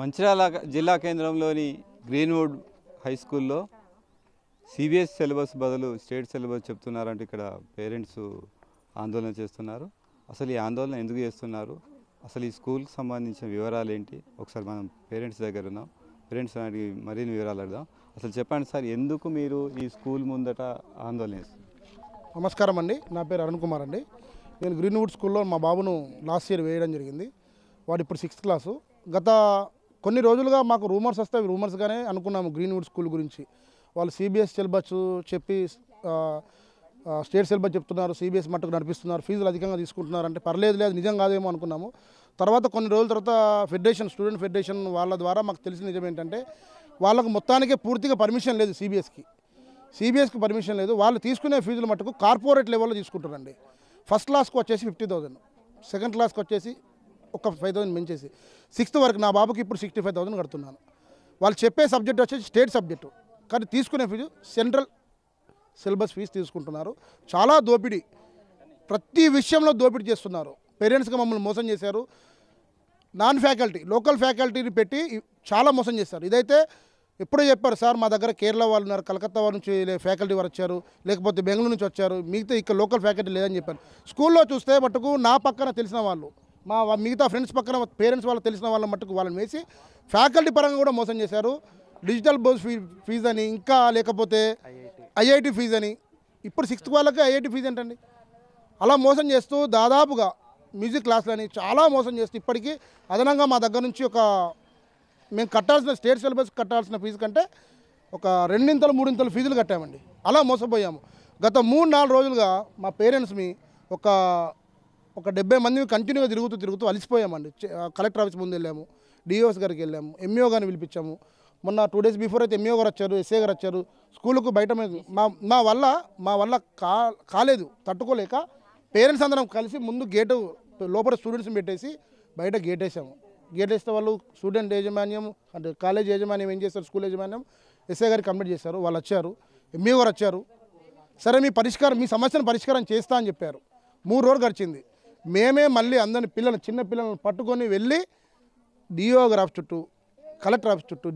మంచిర్యాల జిల్లా కేంద్రంలోని Greenwood high స్కూల్లో సిబిఎస్ సిలబస్ బదులు స్టేట్ సిలబస్ చెప్తున్నారంటే ఇక్కడ పేరెంట్స్ ఆందోళన చేస్తున్నారు. అసలు ఈ ఆందోళన ఎందుకు చేస్తున్నారు, అసలు ఈ స్కూల్కి సంబంధించిన వివరాలు ఏంటి, ఒకసారి మనం పేరెంట్స్ దగ్గర ఉన్నాం. పేరెంట్స్ అడిగి మరిన్ని వివరాలు అడదాం. అసలు చెప్పండి సార్, ఎందుకు మీరు ఈ స్కూల్ ముందట ఆందోళన చేస్తున్నారు? నమస్కారం అండి, నా పేరు అరుణ్ కుమార్ అండి. నేను గ్రీన్వుడ్ స్కూల్లో మా బాబును లాస్ట్ ఇయర్ వేయడం జరిగింది. వాడు ఇప్పుడు 6th క్లాసు. గత కొన్ని రోజులుగా మాకు రూమర్స్ వస్తాయి, రూమర్స్గానే అనుకున్నాము గ్రీన్వుడ్ స్కూల్ గురించి. వాళ్ళు సిబిఎస్ సిలబస్ చెప్పి స్టేట్ సిలబస్ చెప్తున్నారు, సిబిఎస్ మట్టుకు నడిపిస్తున్నారు, ఫీజులు అధికంగా తీసుకుంటున్నారు అంటే పర్లేదు, లేదు నిజం కాదేమో అనుకున్నాము. తర్వాత కొన్ని రోజుల తర్వాత స్టూడెంట్ ఫెడరేషన్ వాళ్ళ ద్వారా మాకు తెలిసిన నిజం ఏంటంటే వాళ్ళకు మొత్తానికే పూర్తిగా పర్మిషన్ లేదు. సిబిఎస్కి పర్మిషన్ లేదు. వాళ్ళు తీసుకునే ఫీజులు మట్టుకు కార్పొరేట్ లెవెల్లో తీసుకుంటారండి. ఫస్ట్ క్లాస్కి వచ్చేసి 50,000, సెకండ్ క్లాస్కి వచ్చేసి ఒక 5,000 పెంచేసి 6th వరకు నా బాబుకి ఇప్పుడు 65,000 కడుతున్నాను. వాళ్ళు చెప్పే సబ్జెక్ట్ వచ్చేసి స్టేట్ సబ్జెక్టు, కానీ తీసుకునే ఫీజు సెంట్రల్ సిలబస్ ఫీజు తీసుకుంటున్నారు. చాలా దోపిడీ, ప్రతి విషయంలో దోపిడీ చేస్తున్నారు. పేరెంట్స్గా మమ్మల్ని మోసం చేశారు. నాన్ ఫ్యాకల్టీ, లోకల్ ఫ్యాకల్టీని పెట్టి చాలా మోసం చేశారు. ఇదైతే ఎప్పుడో చెప్పారు సార్, మా దగ్గర కేరళ వాళ్ళు ఉన్నారు, కలకత్తా వాళ్ళ నుంచి ఫ్యాకల్టీ వారు వచ్చారు, లేకపోతే బెంగళూరు నుంచి వచ్చారు, మిగతా ఇక్కడ లోకల్ ఫ్యాకల్టీ లేదని చెప్పారు. స్కూల్లో చూస్తే మటుకు నా పక్కన తెలిసిన వాళ్ళు, మా మిగతా ఫ్రెండ్స్ పక్కన పేరెంట్స్ వాళ్ళు తెలిసిన వాళ్ళ మట్టుకు వాళ్ళని వేసి ఫ్యాకల్టీ పరంగా కూడా మోసం చేశారు. డిజిటల్ బోర్డ్ ఫీజు అని, ఇంకా లేకపోతే ఐఐటి ఫీజు అని. ఇప్పుడు 6th వాళ్ళకి ఐఐటి ఫీజు ఏంటండి? అలా మోసం చేస్తూ దాదాపుగా మ్యూజిక్ క్లాసులని చాలా మోసం చేస్తూ ఇప్పటికీ అదనంగా మా దగ్గర నుంచి మేము కట్టాల్సిన స్టేట్ సిలబస్ కట్టాల్సిన ఫీజు కంటే ఒక 2-3 ఫీజులు కట్టామండి. అలా మోసపోయాము. గత 3-4 రోజులుగా మా పేరెంట్స్ని ఒక 70 మంది కంటిన్యూగా తిరుగుతూ అలసిపోయామండి. కలెక్టర్ ఆఫీస్ ముందు వెళ్ళాము, డిఓఎస్ గారికి వెళ్ళాము, ఎంఈఓ గారిని పిలిపించాము. మొన్న 2 days బిఫోర్ అయితే ఎంఈఓ గారు వచ్చారు, ఎస్ఏ గారు వచ్చారు. స్కూలుకు బయట మా వల్ల కాలేదు, తట్టుకోలేక పేరెంట్స్ అందరం కలిసి ముందు గేటు లోపల స్టూడెంట్స్ని పెట్టేసి బయట గేట్ వేసాము. గేట్ వేస్తే వాళ్ళు స్టూడెంట్ యాజమాన్యం అంటే కాలేజ్ యాజమాన్యం ఏం చేస్తారు, స్కూల్ యాజమాన్యం ఎస్ఐ గారికి కంప్లీట్ చేశారు. వాళ్ళు వచ్చారు, ఎంఈఓ గారు వచ్చారు. సరే మీ సమస్యను పరిష్కారం చేస్తా అని చెప్పారు. 3 రోజులు గడిచింది. మేమే మళ్ళీ అందరిని చిన్న పిల్లలను పట్టుకొని వెళ్ళి డిఓ గారి ఆఫీస్ చుట్టూ, కలెక్టర్ ఆఫీస్ చుట్టూ,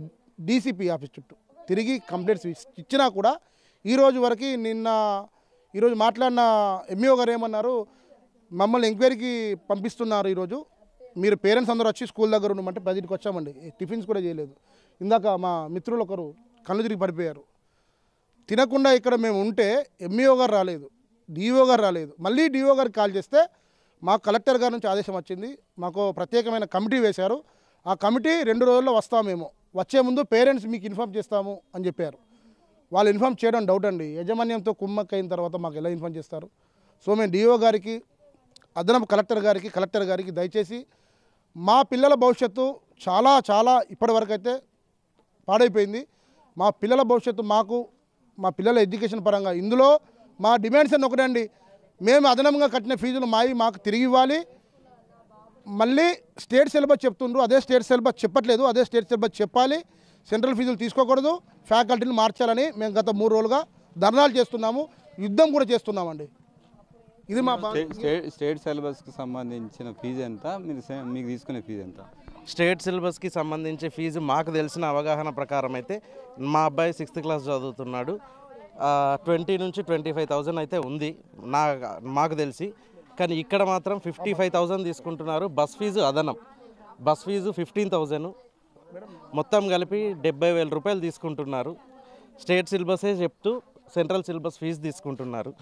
డీసీపీ ఆఫీస్ చుట్టూ తిరిగి కంప్లైంట్స్ ఇచ్చినా కూడా ఈరోజు వరకు ఈరోజు మాట్లాడిన ఎంఈఓ గారు ఏమన్నారు, మమ్మల్ని ఎంక్వైరీకి పంపిస్తున్నారు, ఈరోజు మీరు పేరెంట్స్ అందరూ వచ్చి స్కూల్ దగ్గర ఉండమంటే 10కి వచ్చామండి. టిఫిన్స్ కూడా చేయలేదు. ఇందాక మా మిత్రులు ఒకరు కళ్ళు తిరిగి పడిపోయారు. తినకుండా ఇక్కడ మేము ఉంటే ఎంఈఓ గారు రాలేదు, డిఓ గారు రాలేదు. మళ్ళీ డిఓ గారికి కాల్ చేస్తే మాకు కలెక్టర్ గారి నుంచి ఆదేశం వచ్చింది, మాకు ప్రత్యేకమైన కమిటీ వేశారు. ఆ కమిటీ 2 రోజుల్లో వస్తామేమో, వచ్చే ముందు పేరెంట్స్ మీకు ఇన్ఫామ్ చేస్తాము అని చెప్పారు. వాళ్ళు ఇన్ఫామ్ చేయడం డౌట్ అండి. యాజమాన్యంతో కుమ్మక్కైన తర్వాత మాకు ఎలా ఇన్ఫామ్ చేస్తారు? సో మేము డిఓ గారికి, అదనపు కలెక్టర్ గారికి దయచేసి మా పిల్లల భవిష్యత్తు చాలా ఇప్పటివరకు అయితే పాడైపోయింది. మా పిల్లల భవిష్యత్తు మా పిల్లల ఎడ్యుకేషన్ పరంగా ఇందులో మా డిమాండ్స్ అన్నీ ఒకటే అండి. మేము అదనంగా కట్టిన ఫీజులు మాకు తిరిగి ఇవ్వాలి. మళ్ళీ స్టేట్ సిలబస్ చెప్తుండ్రు, అదే స్టేట్ సిలబస్ చెప్పట్లేదు, అదే స్టేట్ సిలబస్ చెప్పాలి. సెంట్రల్ ఫీజులు తీసుకోకూడదు, ఫ్యాకల్టీని మార్చాలని మేము గత 3 రోజులుగా ధర్నాలు చేస్తున్నాము, యుద్ధం కూడా చేస్తున్నామండి. ఇది మా స్టేట్ సిలబస్కి సంబంధించిన ఫీజు ఎంత, మీకు తీసుకునే ఫీజు ఎంత? స్టేట్ సిలబస్కి సంబంధించి ఫీజు మాకు తెలిసిన అవగాహన ప్రకారం అయితే మా అబ్బాయి 6th క్లాస్ చదువుతున్నాడు. 20 నుంచి 25,000 అయితే ఉంది మాకు తెలిసి. కానీ ఇక్కడ మాత్రం 55,000 తీసుకుంటున్నారు. బస్ ఫీజు అదనం, బస్ ఫీజు 15,000, మొత్తం కలిపి 70,000 రూపాయలు తీసుకుంటున్నారు. స్టేట్ సిలబసే చెప్తూ సెంట్రల్ సిలబస్ ఫీజు తీసుకుంటున్నారు.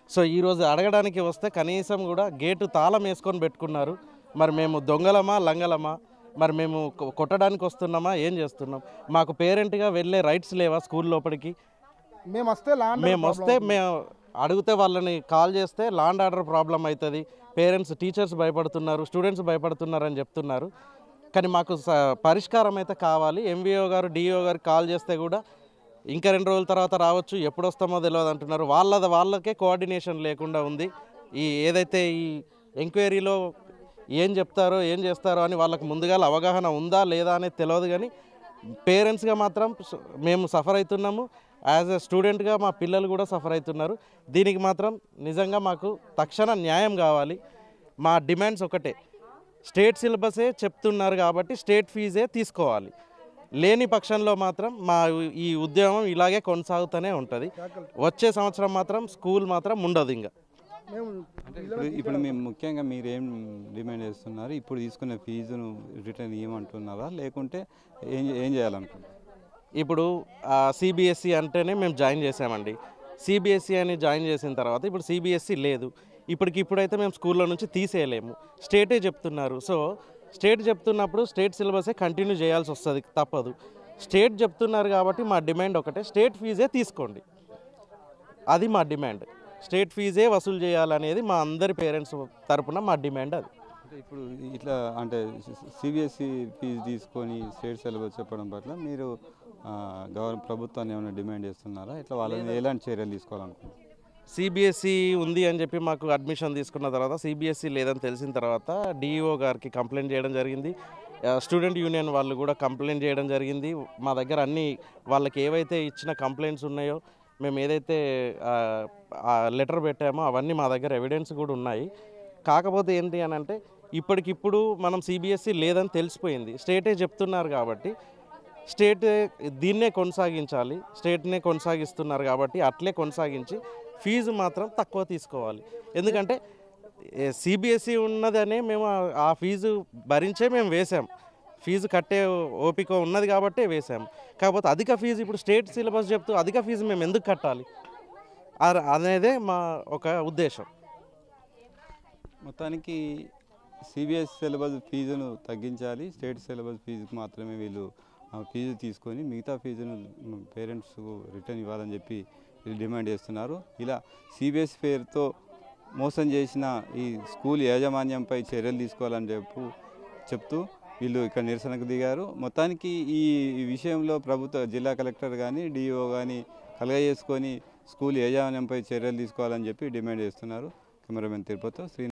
సో ఈరోజు అడగడానికి వస్తే కనీసం కూడా గేటు తాళం వేసుకొని పెట్టుకున్నారు. మరి మేము దొంగలమా లంగలమా, మరి మేము కొట్టడానికి వస్తున్నామా, ఏం చేస్తున్నాం? మాకు పేరెంట్గా వెళ్ళే రైట్స్ లేవా స్కూల్ లోపలికి? మేము అడిగితే వాళ్ళని కాల్ చేస్తే ల్యాండ్ ఆర్డర్ ప్రాబ్లం అవుతుంది, పేరెంట్స్ టీచర్స్ భయపడుతున్నారు, స్టూడెంట్స్ భయపడుతున్నారు అని చెప్తున్నారు. కానీ మాకు పరిష్కారం అయితే కావాలి. ఎంవిఓ గారు డిఓ గారు కాల్ చేస్తే కూడా ఇంకా 2 రోజుల తర్వాత రావచ్చు, ఎప్పుడు వస్తామో తెలియదు అంటున్నారు. వాళ్ళకే కోఆర్డినేషన్ లేకుండా ఉంది. ఏదైతే ఈ ఎంక్వైరీలో ఏం చెప్తారో ఏం చేస్తారో అని వాళ్ళకి ముందుగా అవగాహన ఉందా లేదా అనేది తెలియదు. కానీ పేరెంట్స్గా మాత్రం మేము సఫర్ అవుతున్నాము. యాజ్ ఎ స్టూడెంట్గా మా పిల్లలు కూడా సఫర్ అవుతున్నారు. దీనికి మాత్రం నిజంగా మాకు తక్షణ న్యాయం కావాలి. మా డిమాండ్స్ ఒకటే, స్టేట్ సిలబసే చెప్తున్నారు కాబట్టి స్టేట్ ఫీజే తీసుకోవాలి. లేని పక్షంలో మాత్రం మా ఈ ఉద్యమం ఇలాగే కొనసాగుతూనే ఉంటుంది. వచ్చే సంవత్సరం మాత్రం స్కూల్ మాత్రం ఉండదు. ఇంకా అంటే ఇప్పుడు మేము ముఖ్యంగా మీరు ఏం డిమాండ్ చేస్తున్నారు? ఇప్పుడు తీసుకున్న ఫీజును రిటర్న్ ఇవ్వమంటున్నారా, లేకుంటే ఏం చేయాలనుకుంటున్నారు? ఇప్పుడు సిబిఎస్ఈ అంటేనే మేము జాయిన్ చేసామండి. సిబిఎస్ఈ అని జాయిన్ చేసిన తర్వాత ఇప్పుడు సిబిఎస్ఈ లేదు. ఇప్పుడైతే మేము స్కూల్లో నుంచి తీసేయలేము. స్టేటే చెప్తున్నారు. సో స్టేట్ చెప్తున్నప్పుడు స్టేట్ సిలబసే కంటిన్యూ చేయాల్సి వస్తుంది, తప్పదు. స్టేట్ చెప్తున్నారు కాబట్టి మా డిమాండ్ ఒకటే, స్టేట్ ఫీజే తీసుకోండి. అది మా డిమాండ్. స్టేట్ ఫీజే వసూలు చేయాలనేది మా అందరి పేరెంట్స్ తరపున మా డిమాండ్. అది అంటే ఇప్పుడు ఇట్లా అంటే సిబిఎస్ఈ ఫీజు తీసుకొని స్టేట్ సిలబస్ చెప్పడం పట్ల మీరు ప్రభుత్వాన్ని ఏమైనా డిమాండ్ చేస్తున్నారా? ఇట్లా వాళ్ళని ఎలాంటి చర్యలు తీసుకోవాలనుకుంటున్నారు? సిబిఎస్ఈ ఉంది అని చెప్పి మాకు అడ్మిషన్ తీసుకున్న తర్వాత సిబిఎస్ఈ లేదని తెలిసిన తర్వాత డిఈఓ గారికి కంప్లైంట్ చేయడం జరిగింది. స్టూడెంట్ యూనియన్ వాళ్ళు కూడా కంప్లైంట్ చేయడం జరిగింది. మా దగ్గర అన్ని వాళ్ళకి ఏవైతే ఇచ్చిన కంప్లైంట్స్ ఉన్నాయో, మేము ఏదైతే లెటర్ పెట్టామో అవన్నీ మా దగ్గర ఎవిడెన్స్ కూడా ఉన్నాయి. కాకపోతే ఏంటి అని అంటే ఇప్పటికిప్పుడు మనం సిబిఎస్ఈ లేదని తెలిసిపోయింది, స్టేటే చెప్తున్నారు కాబట్టి స్టేట్ దీన్నే కొనసాగించాలి. స్టేట్నే కొనసాగిస్తున్నారు కాబట్టి అట్లే కొనసాగించి ఫీజు మాత్రం తక్కువ తీసుకోవాలి. ఎందుకంటే సిబిఎస్ఈ ఉన్నదనే మేము ఆ ఫీజు భరించే మేము వేసాం. ఫీజు కట్టే ఓపిక ఉన్నది కాబట్టే వేసాం. కాకపోతే అధిక ఫీజు ఇప్పుడు స్టేట్ సిలబస్ చెప్తూ అధిక ఫీజు మేము ఎందుకు కట్టాలి అనేదే మా ఒక ఉద్దేశం. మొత్తానికి సిబిఎస్ సిలబస్ ఫీజును తగ్గించాలి, స్టేట్ సిలబస్ ఫీజుకు మాత్రమే వీళ్ళు ఫీజు తీసుకొని మిగతా ఫీజును పేరెంట్స్ రిటర్న్ ఇవ్వాలని చెప్పి వీళ్ళు డిమాండ్ చేస్తున్నారు. ఇలా సిబిఎస్ పేరుతో మోసం చేసిన ఈ స్కూల్ యాజమాన్యంపై చర్యలు తీసుకోవాలని చెప్తూ వీళ్ళు ఇక్కడ నిరసనకు దిగారు. మొత్తానికి ఈ విషయంలో ప్రభుత్వ జిల్లా కలెక్టర్ కానీ డిఓ కానీ కలగజేసుకొని స్కూల్ యాజమాన్యంపై చర్యలు తీసుకోవాలని చెప్పి డిమాండ్ చేస్తున్నారు. కెమెరామెన్ తిరుపతితో శ్రీ.